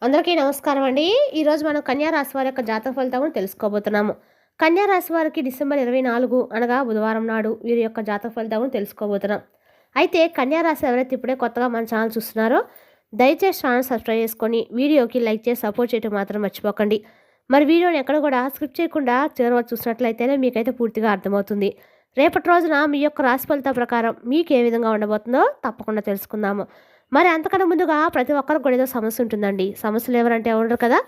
అందరికీ నమస్కారం అండి. ఈరోజు మనం కన్యా రాశి వారి యొక్క జాతక ఫలితాలను తెలుసుకోబోతున్నాము. కన్యా రాశి వారికి డిసెంబర్ 24 అనగా బుధవారం నాడు వీరి యొక్క జాతక ఫలితాలను తెలుసుకోబోతున్నాం. అయితే కన్యా రాశి ఎవరైతే ఇప్పుడే కొత్తగా మన ఛానల్ చూస్తున్నారో దయచేసి ఛానల్ సబ్స్క్రైబ్ చేసుకొని వీడియోకి లైక్ చేసి సపోర్ట్ చేయడం మాత్రం మర్చిపోకండి. మరి వీడియోని ఎక్కడ కూడా స్కిప్ చేయకుండా చివరి వరకు చూసినట్లయితేనే మీకైతే పూర్తిగా అర్థమవుతుంది. రేపటి రోజున మీ యొక్క రాశి ఫలితాల ప్రకారం మీకు ఏ విధంగా ఉండబోతుందో తప్పకుండా తెలుసుకుందాము. మరి అంతకన్నా ముందుగా ప్రతి ఒక్కరికి కూడా ఏదో సమస్య ఉంటుందండి. సమస్యలు ఎవరంటే ఉండరు కదా.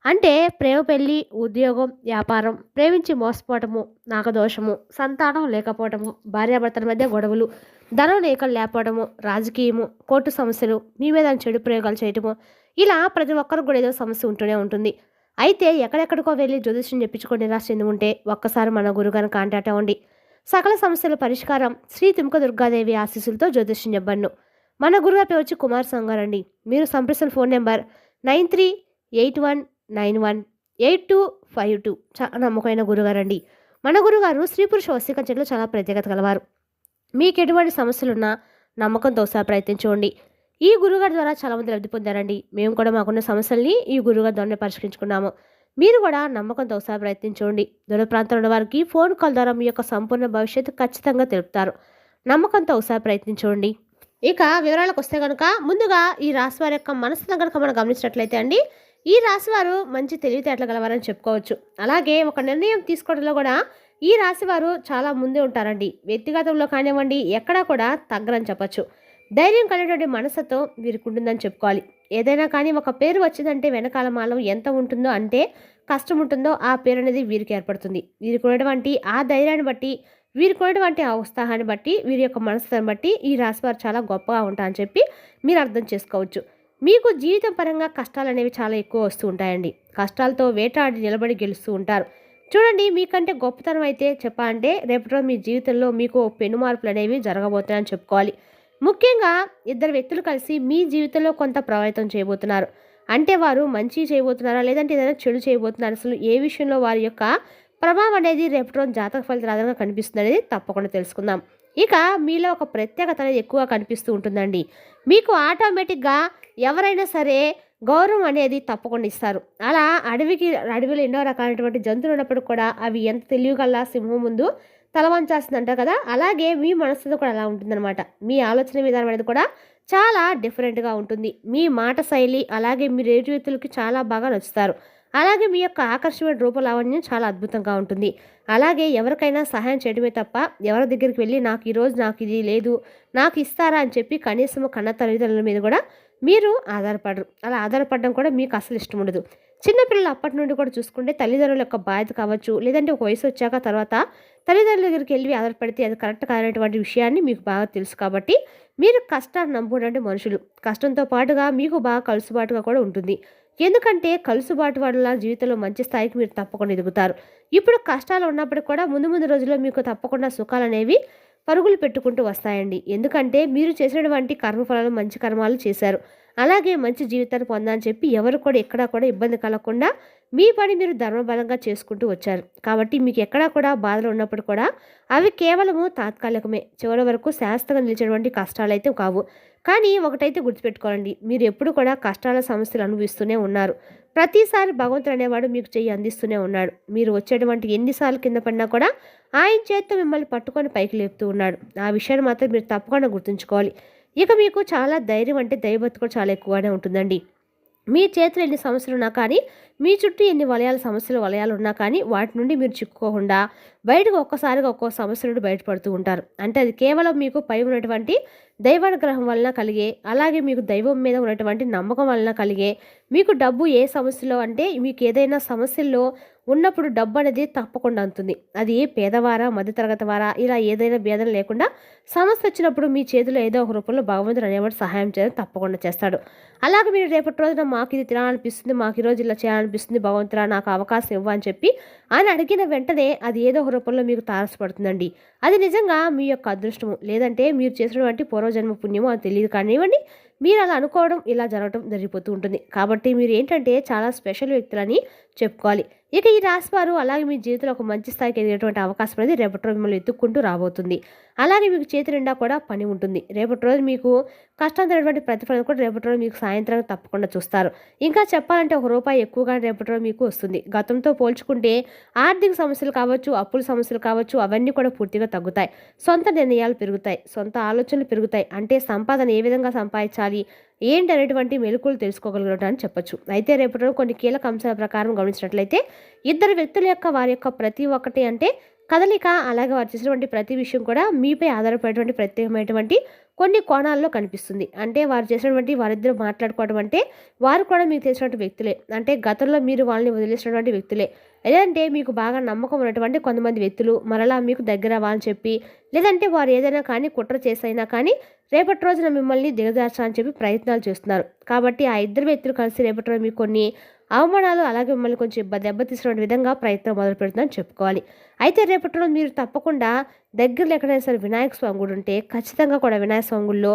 అంటే ప్రేమ, పెళ్ళి, ఉద్యోగం, వ్యాపారం, ప్రేమించి మోసపోవటము, నాగదోషము, సంతానం లేకపోవటము, భార్యాభర్తల మధ్య గొడవలు, ధనం లేకపోవడము, రాజకీయము, కోర్టు సమస్యలు, మీ మీద చెడు ప్రయోగాలు చేయటము, ఇలా ప్రతి ఒక్కరికి కూడా ఏదో సమస్య ఉంటూనే ఉంటుంది. అయితే ఎక్కడెక్కడికో వెళ్ళి జ్యోతిష్యం చెప్పించుకొని నిరాశ చెంది ఉంటే ఒక్కసారి మన గురుగారిని కాంటాక్ట్ అవ్వండి. సకల సమస్యల పరిష్కారం శ్రీ తుమ్క దుర్గాదేవి ఆశీస్సులతో జ్యోతిష్యం చెప్పను. మన గురుగారి పేరు వచ్చి కుమార్ సంగారండి. మీరు సంప్రదించిన ఫోన్ నెంబర్ 9381918252. చాలా నమ్మకమైన గురుగారండి. మన గురుగారు స్త్రీ పురుష వశీకరణలో చాలా ప్రత్యేకత కలవారు. మీకు ఎటువంటి సమస్యలున్నా నమ్మకంతో ఒకసారి ప్రయత్నించండి. ఈ గురుగారి ద్వారా చాలామంది లబ్ధి పొందారండి. మేము కూడా మాకున్న సమస్యల్ని ఈ గురుగారి ద్వారా పరిష్కరించుకున్నాము. మీరు కూడా నమ్మకంతో ఒకసారి ప్రయత్నించండి. దూర ప్రాంతంలో ఉన్న వారికి ఫోన్ కాల్ ద్వారా మీ యొక్క సంపూర్ణ భవిష్యత్తు ఖచ్చితంగా తెలుపుతారు. నమ్మకంతో ఒకసారి ప్రయత్నించండి. ఇక వివరాలకు వస్తే కనుక ముందుగా ఈ రాశి వారి యొక్క మనసును కనుక మనం గమనించినట్లయితే అండి, ఈ రాశి వారు మంచి తెలివితేటలు గలవారని చెప్పుకోవచ్చు. అలాగే ఒక నిర్ణయం తీసుకోవడంలో కూడా ఈ రాశి వారు చాలా ముందే ఉంటారండి. వ్యక్తిగతంలో కానివ్వండి ఎక్కడా కూడా తగ్గరని చెప్పచ్చు. ధైర్యం కలిగినటువంటి మనసుతో వీరికి ఉంటుందని చెప్పుకోవాలి. ఏదైనా కానీ ఒక పేరు వచ్చిందంటే వెనకాల మాలం ఎంత ఉంటుందో, అంటే కష్టం ఉంటుందో ఆ పేరు అనేది వీరికి ఏర్పడుతుంది. వీరికి ఉన్నటువంటి ఆ ధైర్యాన్ని బట్టి, వీరికి ఉన్నటువంటి ఆ ఉత్సాహాన్ని బట్టి, వీరి యొక్క మనసుని బట్టి ఈ రాశి వారు చాలా గొప్పగా ఉంటారని చెప్పి మీరు అర్థం చేసుకోవచ్చు. మీకు జీవితం పరంగా కష్టాలు అనేవి చాలా ఎక్కువ వస్తూ ఉంటాయండి. కష్టాలతో వేటాడి నిలబడి గెలుస్తూ ఉంటారు. చూడండి, మీకంటే గొప్పతనం అయితే చెప్పాలంటే రేపటి రోజు మీ జీవితంలో మీకు పెను మార్పులు అనేవి జరగబోతున్నాయని చెప్పుకోవాలి. ముఖ్యంగా ఇద్దరు వ్యక్తులు కలిసి మీ జీవితంలో కొంత ప్రభావితం చేయబోతున్నారు. అంటే వారు మంచి చేయబోతున్నారా లేదంటే ఏదైనా చెడు చేయబోతున్నారు, అసలు ఏ విషయంలో వారి యొక్క ప్రభావం అనేది రేపటి రోజు జాతక ఫలితాల ఆధారంగా కనిపిస్తుంది అనేది తప్పకుండా తెలుసుకుందాం. ఇక మీలో ఒక ప్రత్యేకత అనేది ఎక్కువ కనిపిస్తూ ఉంటుందండి. మీకు ఆటోమేటిక్గా ఎవరైనా సరే గౌరవం అనేది తప్పకుండా ఇస్తారు. అలా అడవిలో ఎన్నో రకాలైనటువంటి జంతువులు ఉన్నప్పుడు కూడా అవి ఎంత తెలివిగల సింహం ముందు తలవంచాల్సిందంటారు కదా, అలాగే మీ మనసులో కూడా అలా ఉంటుందన్నమాట. మీ ఆలోచన విధానం అనేది కూడా చాలా డిఫరెంట్గా ఉంటుంది. మీ మాట శైలి అలాగే మీరు ఎదుటి వ్యక్తులకి చాలా బాగా నచ్చుతారు. అలాగే మీ యొక్క ఆకర్షణ రూపలావణ్యం చాలా అద్భుతంగా ఉంటుంది. అలాగే ఎవరికైనా సహాయం చేయడమే తప్ప ఎవరి దగ్గరికి వెళ్ళి నాకు ఈరోజు నాకు ఇది లేదు, నాకు ఇస్తారా అని చెప్పి కనీసం కన్న తల్లిదండ్రుల మీద కూడా మీరు ఆధారపడరు. అలా ఆధారపడడం కూడా మీకు అసలు ఇష్టం ఉండదు. చిన్నపిల్లలు అప్పటి నుండి కూడా చూసుకుంటే తల్లిదండ్రుల యొక్క బాధ్యత కావచ్చు, లేదంటే ఒక వయసు వచ్చాక తర్వాత తల్లిదండ్రుల దగ్గరికి వెళ్ళి ఆధారపడితే అది కరెక్ట్ కానటువంటి విషయాన్ని మీకు బాగా తెలుసు. కాబట్టి మీరు కష్టాన్ని నమ్ముకునే మనుషులు. కష్టంతో పాటుగా మీకు బాగా కలుసుబాటుగా కూడా ఉంటుంది. ఎందుకంటే కలుసుబాటు వల్ల జీవితంలో మంచి స్థాయికి మీరు తప్పకుండా ఎదుగుతారు. ఇప్పుడు కష్టాలు ఉన్నప్పటికీ కూడా ముందు ముందు రోజుల్లో మీకు తప్పకుండా సుఖాలు అనేవి పరుగులు పెట్టుకుంటూ వస్తాయండి. ఎందుకంటే మీరు చేసినటువంటి కర్మఫలాలు మంచి కర్మాలు చేశారు. అలాగే మంచి జీవితాన్ని పొందాలని చెప్పి ఎవరు కూడా ఎక్కడా కూడా ఇబ్బంది కలగకుండా మీ పని మీరు ధర్మబలంగా చేసుకుంటూ వచ్చారు. కాబట్టి మీకు ఎక్కడా కూడా బాధలు ఉన్నప్పుడు కూడా అవి కేవలము తాత్కాలికమే. చివరి వరకు శాశ్వతంగా నిలిచేటువంటి కష్టాలు అయితే కావు. కానీ ఒకటైతే గుర్తుపెట్టుకోవాలండి, మీరు ఎప్పుడు కూడా కష్టాల సమస్యలు అనుభవిస్తూనే ఉన్నారు. ప్రతిసారి భగవంతుడు అనేవాడు మీకు చెయ్యి అందిస్తూనే ఉన్నాడు. మీరు వచ్చేటువంటి ఎన్నిసార్లు కింద పడినా కూడా ఆయన చేత్తో మిమ్మల్ని పట్టుకొని పైకి లేపుతూ ఉన్నాడు. ఆ విషయాన్ని మాత్రం మీరు తప్పకుండా గుర్తుంచుకోవాలి. ఇక మీకు చాలా ధైర్యం అంటే దైవభక్తి కూడా చాలా ఎక్కువగానే ఉంటుందండి. మీ చేతిలో ఎన్ని సమస్యలు ఉన్నా కానీ, మీ చుట్టూ ఎన్ని వలయాలు ఉన్నా కానీ వాటి నుండి మీరు చిక్కుకోకుండా బయటకు ఒక్కసారిగా ఒక్కో సమస్య నుండి బయటపడుతూ ఉంటారు. అంటే అది కేవలం మీకు పై ఉన్నటువంటి దైవానుగ్రహం వలన కలిగే, అలాగే మీకు దైవం మీద ఉన్నటువంటి నమ్మకం వలన కలిగే, మీకు డబ్బు ఏ సమస్యలో అంటే మీకు ఏదైనా సమస్యల్లో ఉన్నప్పుడు డబ్బు అనేది తప్పకుండా అందుతుంది. అది పేదవారా మధ్యతరగతి వారా ఇలా ఏదైనా భేదం లేకుండా సమస్య వచ్చినప్పుడు మీ చేతిలో ఏదో ఒక రూపంలో భగవంతుడు అనేవాడు సహాయం చేయడం తప్పకుండా చేస్తాడు. అలాగే మీరు రేపటి రోజున మాకు ఇది తినాలనిపిస్తుంది, మాకు ఈరోజు ఇలా చేయాలనిపిస్తుంది, భగవంతుడా నాకు అవకాశం ఇవ్వని చెప్పి ఆయన అడిగిన వెంటనే అది ఏదో ఒక రూపంలో మీకు తారసపడుతుందండి. అది నిజంగా మీ యొక్క అదృష్టము, లేదంటే మీరు చేసినటువంటి పూర్వజన్మ పుణ్యము అది తెలియదు కానివ్వండి. మీరు అలా అనుకోవడం ఇలా జరగడం జరిగిపోతూ ఉంటుంది. కాబట్టి మీరు ఏంటంటే చాలా స్పెషల్ వ్యక్తులని చెప్పుకోవాలి. ఇక ఈ రాశివారు అలాగే మీ జీవితంలో ఒక మంచి స్థాయికి ఎదిగేటువంటి అవకాశం అనేది రేపటి రోజు మిమ్మల్ని ఎత్తుక్కుంటూ రాబోతుంది. అలాగే మీకు చేతి నిండా కూడా పని ఉంటుంది. రేపటి రోజు మీకు కష్టమైనటువంటి ప్రతిఫలం కూడా రేపటి రోజు మీకు సాయంత్రం తప్పకుండా చూస్తారు. ఇంకా చెప్పాలంటే ఒక రూపాయి ఎక్కువగా రేపటి రోజు మీకు వస్తుంది. గతంతో పోల్చుకుంటే ఆర్థిక సమస్యలు కావచ్చు, అప్పుల సమస్యలు కావచ్చు, అవన్నీ కూడా పూర్తిగా తగ్గుతాయి. సొంత నిర్ణయాలు పెరుగుతాయి, సొంత ఆలోచనలు పెరుగుతాయి. అంటే సంపాదన ఏ విధంగా సంపాదించాలి ఏంటి అనేటువంటి మెలకువలు తెలుసుకోగలగడం అని చెప్పొచ్చు. అయితే రేపటి రోజు కొన్ని కీలక అంశాల ప్రకారం గమనించినట్లయితే ఇద్దరు వ్యక్తుల యొక్క వారి యొక్క ప్రతి ఒక్కటి అంటే కదలిక, అలాగే వారు చేసినటువంటి ప్రతి విషయం కూడా మీపై ఆధారపడేటువంటి ప్రత్యేకమైనటువంటి కొన్ని కోణాల్లో కనిపిస్తుంది. అంటే వారు చేసినటువంటి వారిద్దరూ మాట్లాడుకోవడం అంటే వారు కూడా మీకు తెలిసినటువంటి వ్యక్తులే. అంటే గతంలో మీరు వాళ్ళని వదిలేసినటువంటి వ్యక్తులే. లేదంటే మీకు బాగా నమ్మకం ఉన్నటువంటి కొంతమంది వ్యక్తులు మరలా మీకు దగ్గర అవ్వాలని చెప్పి, లేదంటే వారు ఏదైనా కానీ కుట్ర చేసైనా కానీ రేపటి రోజున మిమ్మల్ని దిగజార్చాలని చెప్పి ప్రయత్నాలు చేస్తున్నారు. కాబట్టి ఆ ఇద్దరు వ్యక్తులు కలిసి రేపటి రోజు మీకు కొన్ని అవమానాలు, అలాగే మిమ్మల్ని కొంచెం దెబ్బతీసినటువంటి విధంగా ప్రయత్నం మొదలు పెడుతుందని చెప్పుకోవాలి. అయితే రేపటి రోజు మీరు తప్పకుండా దగ్గరలో ఎక్కడైనా సరే వినాయక స్వామి గుడి ఉంటే ఖచ్చితంగా కూడా వినాయక స్వామి గుడిలో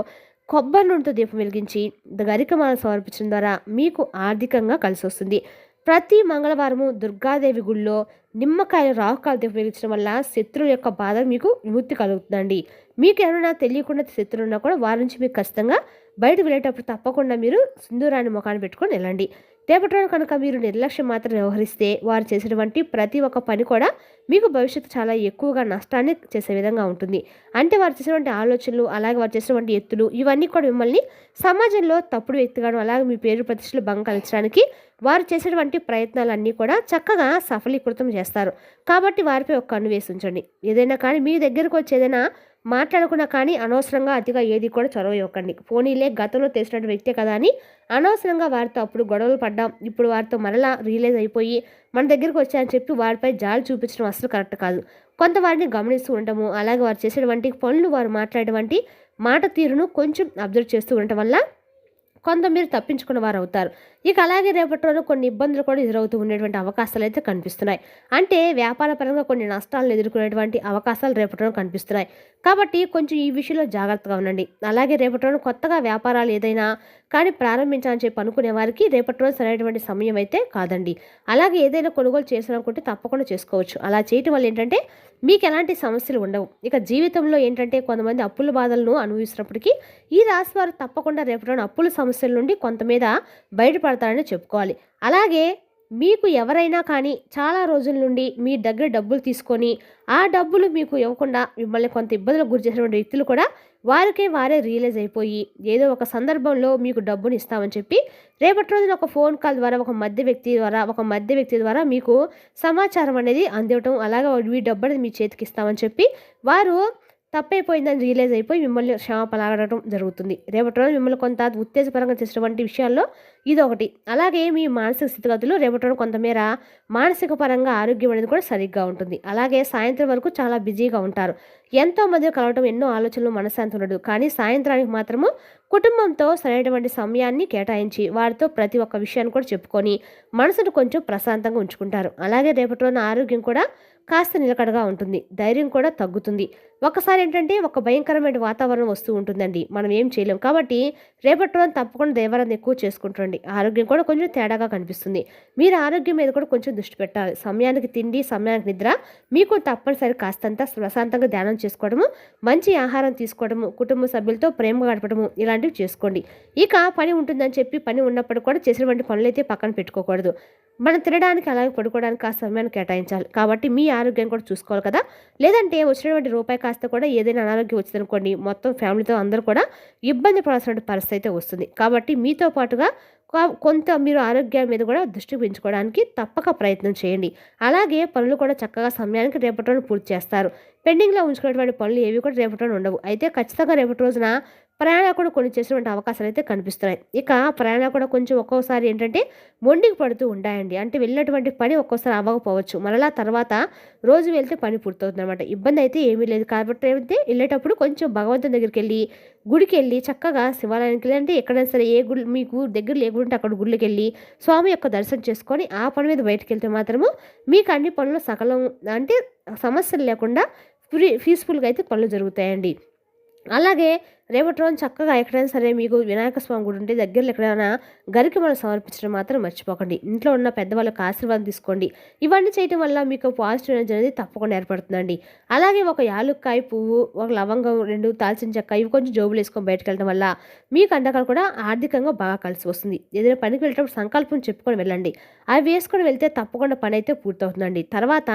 కొబ్బరి నూనెతో దీపం వెలిగించి గరికమాల సమర్పించడం ద్వారా మీకు ఆర్థికంగా కలిసి వస్తుంది. ప్రతి మంగళవారము దుర్గాదేవి గుడిలో నిమ్మకాయలు, రాహుకాలు దీపం వెలిగించడం వల్ల శత్రువుల యొక్క బాధ మీకు విముక్తి కలుగుతుందండి. మీకు ఏమైనా తెలియకుండా శత్రువులు ఉన్నా కూడా వారి నుంచి మీకు ఖచ్చితంగా బయట వెళ్ళేటప్పుడు తప్పకుండా మీరు సింధూరాన్ని ముఖాన్ని పెట్టుకొని వెళ్ళండి. రేపటి రోజు కనుక మీరు నిర్లక్ష్యం మాత్రం వ్యవహరిస్తే వారు చేసినటువంటి ప్రతి ఒక్క పని కూడా మీకు భవిష్యత్తు చాలా ఎక్కువగా నష్టాన్ని చేసే విధంగా ఉంటుంది. అంటే వారు చేసినటువంటి ఆలోచనలు, అలాగే వారు చేసినటువంటి ఎత్తులు ఇవన్నీ కూడా మిమ్మల్ని సమాజంలో తప్పుడు వ్యక్తిగాను, అలాగే మీ పేరు ప్రతిష్టలు భంగం కలిగించడానికి వారు చేసేటువంటి ప్రయత్నాలన్నీ కూడా చక్కగా సఫలీకృతం చేస్తారు. కాబట్టి వారిపై ఒక కన్ను వేసి ఉంచండి. ఏదైనా కానీ మీ దగ్గరకు వచ్చి ఏదైనా మాట్లాడకుండా కానీ అనవసరంగా అతిగా ఏది కూడా చొరవ ఇవ్వకండి. పోనీలే గతంలో తెలిసినటువంటి వ్యక్తే కదా అని అనవసరంగా వారితో అప్పుడు గొడవలు పడ్డాం, ఇప్పుడు వారితో మరలా రియలైజ్ అయిపోయి మన దగ్గరికి వచ్చాయని చెప్పి వారిపై జాలి చూపించడం అసలు కరెక్ట్ కాదు. కొంత వారిని గమనిస్తూ ఉండటము, అలాగే వారు చేసేటువంటి పనులు, వారు మాట్లాడేటువంటి మాట తీరును కొంచెం అబ్జర్వ్ చేస్తూ ఉండటం వల్ల కొంత మీరు తప్పించుకున్న వారు అవుతారు. ఇక అలాగే రేపటి రోజు కొన్ని ఇబ్బందులు కూడా ఎదురవుతూ ఉండేటువంటి అవకాశాలు అయితే కనిపిస్తున్నాయి. అంటే వ్యాపార పరంగా కొన్ని నష్టాలను ఎదుర్కొనేటువంటి అవకాశాలు రేపటి రోజు కనిపిస్తున్నాయి. కాబట్టి కొంచెం ఈ విషయంలో జాగ్రత్తగా ఉండండి. అలాగే రేపటి రోజు కొత్తగా వ్యాపారాలు ఏదైనా కానీ ప్రారంభించాలని చెప్పి అనుకునే వారికి రేపటి రోజు సరైనటువంటి సమయం అయితే కాదండి. అలాగే ఏదైనా కొనుగోలు చేయాలనుకుంటే తప్పకుండా చేసుకోవచ్చు. అలా చేయటం వల్ల ఏంటంటే మీకు ఎలాంటి సమస్యలు ఉండవు. ఇక జీవితంలో ఏంటంటే కొంతమంది అప్పుల బాధలను అనుభవిస్తున్నప్పటికీ ఈ రాశి వారు తప్పకుండా రేపటి రోజు అప్పుల సమస్యల నుండి కొంత మీద బయటపడతారని చెప్పుకోవాలి. అలాగే మీకు ఎవరైనా కానీ చాలా రోజుల నుండి మీ దగ్గర డబ్బులు తీసుకొని ఆ డబ్బులు మీకు ఇవ్వకుండా మిమ్మల్ని కొంత ఇబ్బందులకు గురి చేసినటువంటి వ్యక్తులు కూడా వారికే వారే రియలైజ్ అయిపోయి ఏదో ఒక సందర్భంలో మీకు డబ్బుని ఇస్తామని చెప్పి రేపటి రోజున ఒక ఫోన్ కాల్ ద్వారా ఒక మధ్య వ్యక్తి ద్వారా మీకు సమాచారం అనేది అందివ్వటం, అలాగే మీ డబ్బు అనేది మీ చేతికి ఇస్తామని చెప్పి వారు తప్పైపోయిందని రియలైజ్ అయిపోయి మిమ్మల్ని క్షమాపణ అడగడం జరుగుతుంది. రేపటి రోజు మిమ్మల్ని కొంత ఉత్తేజపరంగా చేసినటువంటి విషయాల్లో ఇదొకటి. అలాగే మీ మానసిక స్థితిగతులు రేపటి రోజు కొంతమేర మానసిక పరంగా ఆరోగ్యం అనేది కూడా సరిగ్గా ఉంటుంది. అలాగే సాయంత్రం వరకు చాలా బిజీగా ఉంటారు. ఎంతో మంది కలవటం, ఎన్నో ఆలోచనలు, మనశ్శాంతి ఉండదు. కానీ సాయంత్రానికి మాత్రము కుటుంబంతో సరైనటువంటి సమయాన్ని కేటాయించి వారితో ప్రతి ఒక్క విషయాన్ని కూడా చెప్పుకొని మనసును కొంచెం ప్రశాంతంగా ఉంచుకుంటారు. అలాగే రేపటి రోజున ఆరోగ్యం కూడా కాస్త నిలకడగా ఉంటుంది. ధైర్యం కూడా తగ్గుతుంది. ఒకసారి ఏంటంటే ఒక భయంకరమైన వాతావరణం వస్తూ ఉంటుందండి. మనం ఏం చేయలేం. కాబట్టి రేపటి రోజు తప్పకుండా దేవారాధన ఎక్కువ చేసుకుంటుండండి. ఆరోగ్యం కూడా కొంచెం తేడాగా కనిపిస్తుంది. మీరు ఆరోగ్యం మీద కూడా కొంచెం దృష్టి పెట్టాలి. సమయానికి తిండి, సమయానికి నిద్ర, మీకు తప్పనిసరి కాస్తంత ప్రశాంతంగా ధ్యానం చేసుకోవడము, మంచి ఆహారం తీసుకోవడము, కుటుంబ సభ్యులతో ప్రేమగా గడపడము ఇలాంటివి చేసుకోండి. ఇక పని ఉంటుందని చెప్పి పని ఉన్నప్పుడు కూడా చేసినటువంటి పనులైతే పక్కన పెట్టుకోకూడదు. మనం తినడానికి, అలాగే పడుకోవడానికి ఆ సమయాన్ని కేటాయించాలి. కాబట్టి మీ ఆరోగ్యం కూడా చూసుకోవాలి కదా. లేదంటే వచ్చినటువంటి రూపాయి కాస్త కూడా ఏదైనా అనారోగ్యం వచ్చిందనుకోండి, మొత్తం ఫ్యామిలీతో అందరూ కూడా ఇబ్బంది పడాల్సిన పరిస్థితి అయితే వస్తుంది. కాబట్టి మీతో పాటుగా కొంత మీరు ఆరోగ్యం మీద కూడా దృష్టి పెంచుకోవడానికి తప్పక ప్రయత్నం చేయండి. అలాగే పనులు కూడా చక్కగా సమయానికి రేపటి రోజు పూర్తి చేస్తారు. పెండింగ్లో ఉంచుకున్నటువంటి పనులు ఏవి కూడా రేపటి రోజు ఉండవు. అయితే ఖచ్చితంగా రేపటి రోజున ప్రయాణాలు కూడా కొన్ని చేసినటువంటి అవకాశాలు అయితే కనిపిస్తున్నాయి. ఇక ప్రయాణాలు కూడా కొంచెం ఒక్కోసారి ఏంటంటే మొండికి పడుతూ ఉంటాయండి. అంటే వెళ్ళినటువంటి పని ఒక్కోసారి అవ్వకపోవచ్చు. మరలా తర్వాత రోజు వెళ్తే పని పూర్తవుతుంది అనమాట. ఇబ్బంది అయితే ఏమీ లేదు. కాబట్టి అయితే వెళ్ళేటప్పుడు కొంచెం భగవంతుని దగ్గరికి వెళ్ళి, గుడికి వెళ్ళి చక్కగా శివాలయానికి వెళ్ళి, అంటే ఎక్కడైనా సరే ఏ గుడి మీకు దగ్గర ఏ గుడి ఉంటే అక్కడ గుడికి వెళ్ళి స్వామి యొక్క దర్శనం చేసుకొని ఆ పని మీద బయటకు వెళ్తే మాత్రము మీకు అన్ని పనులు సకలం అంటే సమస్యలు లేకుండా పీస్ఫుల్గా అయితే పనులు జరుగుతాయండి. అలాగే రేపటి రోజున చక్కగా ఎక్కడైనా సరే మీకు వినాయక స్వామి గుడి ఉంటే దగ్గరలో ఎక్కడైనా గరికమాల సమర్పించడం మాత్రం మర్చిపోకండి. ఇంట్లో ఉన్న పెద్దవాళ్ళకి ఆశీర్వాదం తీసుకోండి. ఇవన్నీ చేయటం వల్ల మీకు పాజిటివ్ ఎనర్జీ అనేది తప్పకుండా ఏర్పడుతుందండి. అలాగే ఒక యాలుక్కాయ పువ్వు, ఒక లవంగం, 2 దాల్చిన చెక్క ఇవి కొంచెం జోబులో వేసుకొని బయటకెళ్ళడం వల్ల మీకు అండకాలు కూడా ఆర్థికంగా బాగా కలిసి వస్తుంది. ఏదైనా పనికి వెళ్ళేటప్పుడు సంకల్పం చెప్పుకొని వెళ్ళండి. అవి వేసుకొని వెళ్తే తప్పకుండా పని అయితే పూర్తవుతుందండి. తర్వాత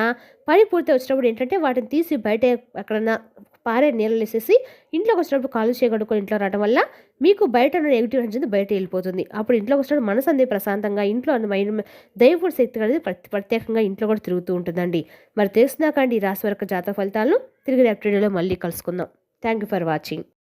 పని పూర్తి వచ్చేటప్పుడు ఏంటంటే వాటిని తీసి బయట ఎక్కడన్నా పారే నీళ్ళలో వేసేసి ఇంట్లోకి వచ్చినప్పుడు కాళ్ళు చేయగడుకొని ఇంట్లో రావడం వల్ల మీకు బయట ఉన్న నెగిటివ్ అనేది బయట వెళ్ళిపోతుంది. అప్పుడు ఇంట్లోకి వచ్చినప్పుడు మనసు అనేది ప్రశాంతంగా ఇంట్లో మైండ్ దైవపుడు శక్తి అనేది ప్రత్యేకంగా ఇంట్లో కూడా తిరుగుతూ ఉంటుందండి. మరి తెలుసునాకండి ఈ రాశి వరకు జాతక ఫలితాలను తిరిగి రేపటి వీడియోలో మళ్ళీ కలుసుకుందాం. Thank you for watching.